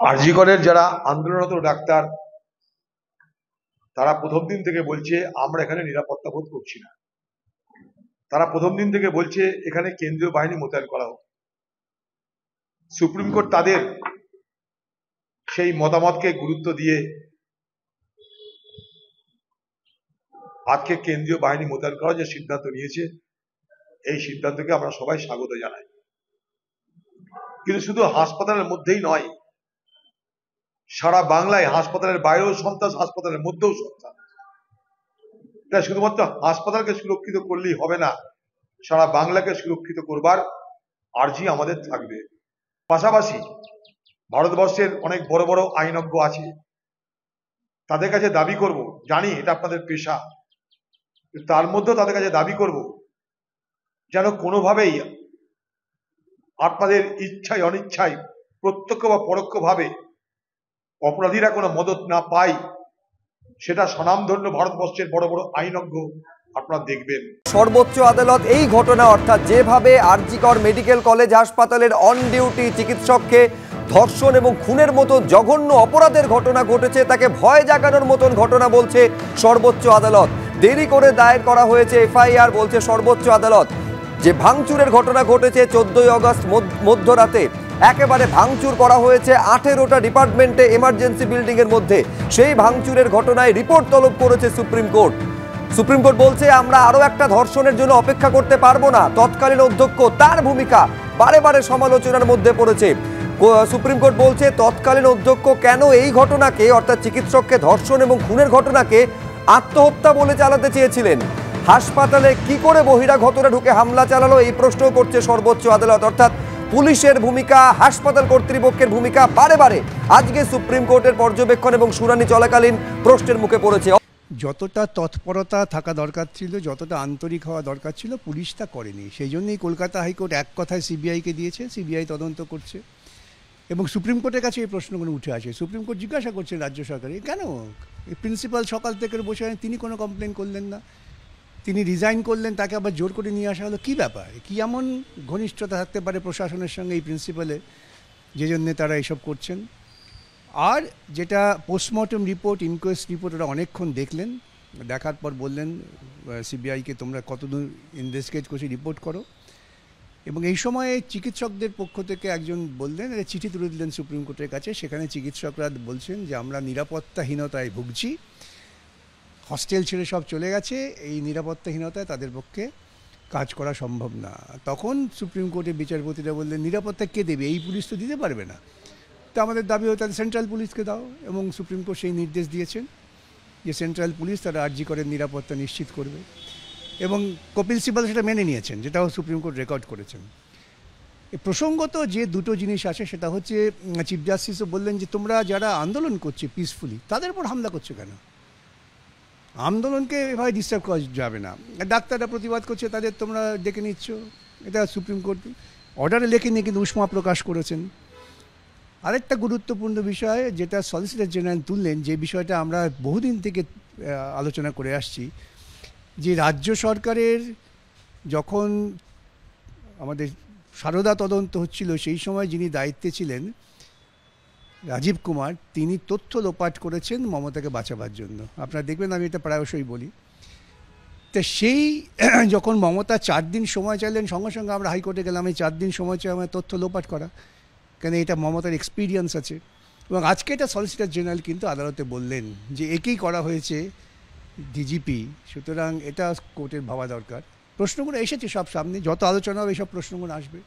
আরজি করের যারা আন্দোলনরত ডাক্তার তারা প্রথম দিন থেকে বলছে আমরা এখানে নিরাপত্তা বোধ করছি না। তারা প্রথম দিন থেকে বলছে এখানে কেন্দ্রীয় বাহিনী মোতায়েন করা হোক। সুপ্রিম কোর্ট তাদের সেই মতামতকে গুরুত্ব দিয়ে আজকে কেন্দ্রীয় বাহিনী মোতায়েন করার যে সিদ্ধান্ত নিয়েছে, এই সিদ্ধান্তকে আমরা সবাই স্বাগত জানাই। কিন্তু শুধু হাসপাতালের মধ্যেই নয়, সারা বাংলায় হাসপাতালের বাইরেও সন্ত্রাস, হাসপাতালের মধ্যেও সন্ত্রাস। তাই শুধুমাত্র হাসপাতালকে সুরক্ষিত করলেই হবে না, সারা বাংলাকে সুরক্ষিত করবার আর্জি আমাদের থাকবে। পাশাপাশি ভারতবর্ষের অনেক বড় বড় আইনজ্ঞ আছে, তাদের কাছে দাবি করব, জানি এটা আপনাদের পেশা, তার মধ্যেও তাদের কাছে দাবি করব যেন কোনোভাবেই আপনাদের ইচ্ছায় অনিচ্ছায় প্রত্যক্ষ বা পরোক্ষভাবে অপরাধীরা কোনো মদত না পায়, সেটা স্বনামধন্য ভারতবর্ষের বড় বড় আইনজ্ঞ আপনারা দেখবেন। সর্বোচ্চ আদালত এই ঘটনা, অর্থাৎ যেভাবে আরজি কর মেডিকেল কলেজ হাসপাতালের অন ডিউটি চিকিৎসককে ধর্ষণ এবং খুনের মতো জঘন্য অপরাধের ঘটনা ঘটেছে, তাকে ভয় জাগানোর মতন ঘটনা বলছে সর্বোচ্চ আদালত। দেরি করে দায়ের করা হয়েছে এফআইআর, বলছে সর্বোচ্চ আদালত। যে ভাঙচুরের ঘটনা ঘটেছে 14ই আগস্ট মধ্যরাতে, একেবারে ভাঙচুর করা হয়েছে 18টা ডিপার্টমেন্টে এমার্জেন্সি বিল্ডিং এর মধ্যে। সেই ভাঙচুরের ঘটনায় রিপোর্ট তলব করেছে সুপ্রিম কোর্ট। সুপ্রিম কোর্ট বলছে আমরা আরো একটা ধর্ষণের জন্য অপেক্ষা করতে পারবো না। তৎকালীন অধ্যক্ষ তার ভূমিকা বারে বারে সমালোচনার মধ্যে পড়েছে। সুপ্রিম কোর্ট বলছে তৎকালীন অধ্যক্ষ কেন এই ঘটনাকে, অর্থাৎ চিকিৎসককে ধর্ষণ এবং খুনের ঘটনাকে আত্মহত্যা বলে চালাতে চেয়েছিলেন। হাসপাতালে কি করে বহিরাগতরা ঢুকে হামলা চালালো, এই প্রশ্ন করছে সর্বোচ্চ আদালত। অর্থাৎ পুলিশের ভূমিকা, হাসপাতাল কর্তৃপক্ষের ভূমিকা বারে বারে আজকে সুপ্রিম কোর্টের পর্যবেক্ষণ এবং শুনানি চলাকালীন প্রশ্নের মুখে পড়েছে। যতটা তৎপরতা থাকা দরকার ছিল, যতটা আন্তরিক হওয়া দরকার ছিল, পুলিশ তা করেনি। সেই জন্যই কলকাতা হাইকোর্ট এক কথায় সিবিআইকে দিয়েছে, সিবিআই তদন্ত করছে এবং সুপ্রিম কোর্টের কাছে এই প্রশ্নগুলো উঠে আসে। সুপ্রিম কোর্ট জিজ্ঞাসা করছে রাজ্য সরকারকে, কেন প্রিন্সিপাল সকাল থেকে বসে তিনি কোনো কমপ্লেন করলেন না, তিনি রিজাইন করলেন, তাকে আবার জোর করে নিয়ে আসা হলো, কী ব্যাপার, কী এমন ঘনিষ্ঠতা থাকতে পারে প্রশাসনের সঙ্গে এই প্রিন্সিপালের, যে জন্যে তারা এইসব করছেন। আর যেটা পোস্টমর্টম রিপোর্ট, ইনকোয়েস্ট রিপোর্ট, ওরা অনেকক্ষণ দেখলেন, দেখার পর বললেন সিবিআইকে তোমরা কতদূর ইনভেস্টিগেট করছি রিপোর্ট করো। এবং এই সময়ে চিকিৎসকদের পক্ষ থেকে একজন বললেন, চিঠি তুলে দিলেন সুপ্রিম কোর্টের কাছে। সেখানে চিকিৎসকরা বলছেন যে আমরা নিরাপত্তাহীনতায় ভুগছি, হস্টেল ছেড়ে সব চলে গেছে, এই নিরাপত্তাহীনতায় তাদের পক্ষে কাজ করা সম্ভব না। তখন সুপ্রিম কোর্টের বিচারপতিরা বললেন নিরাপত্তা কে দেবে, এই পুলিশ তো দিতে পারবে না, তো আমাদের দাবি হতো সেন্ট্রাল পুলিশকে দাও। এবং সুপ্রিম কোর্ট সেই নির্দেশ দিয়েছেন যে সেন্ট্রাল পুলিশ তারা আরজি করের নিরাপত্তা নিশ্চিত করবে এবং কপিল সিবাল সেটা মেনে নিয়েছেন, যেটাও সুপ্রিম কোর্ট রেকর্ড করেছেন। প্রসঙ্গত যে দুটো জিনিস আছে সেটা হচ্ছে চিফ জাস্টিসও বললেন যে তোমরা যারা আন্দোলন করছে পিসফুলি তাদের উপর হামলা করছো কেন, আন্দোলনকে এভাবে ডিস্টার্ব করা যাবে না। ডাক্তাররা প্রতিবাদ করছে, তাদের তোমরা ডেকে নিচ্ছ, এটা সুপ্রিম কোর্ট অর্ডারে লেখেনি কিন্তু উষ্মা প্রকাশ করেছেন। আরেকটা গুরুত্বপূর্ণ বিষয় যেটা সলিসিটর জেনারেল তুললেন, যে বিষয়টা আমরা বহুদিন থেকে আলোচনা করে আসছি, যে রাজ্য সরকারের যখন আমাদের সারদা তদন্ত হচ্ছিল সেই সময় যিনি দায়িত্বে ছিলেন রাজীব কুমার, তিনি তথ্য লোপাট করেছেন মমতাকে বাঁচাবার জন্য। আপনারা দেখবেন আমি এটা প্রায়শই বলি। তো সেই যখন মমতা 4 দিন সময় চাইলেন, সঙ্গে সঙ্গে আমরা হাইকোর্টে গেলাম, এই 4 দিন সময় চাই আমার তথ্য লোপাট করা, কেন এটা মমতার এক্সপিরিয়েন্স আছে। এবং আজকে এটা সলিসিটর জেনারেল কিন্তু আদালতে বললেন যে একেই করা হয়েছে ডিজিপি, সুতরাং এটা কোর্টের ভাবা দরকার। প্রশ্নগুলো এসেছে সব সামনে, যত আলোচনা হবে এইসব প্রশ্নগুলো আসবে।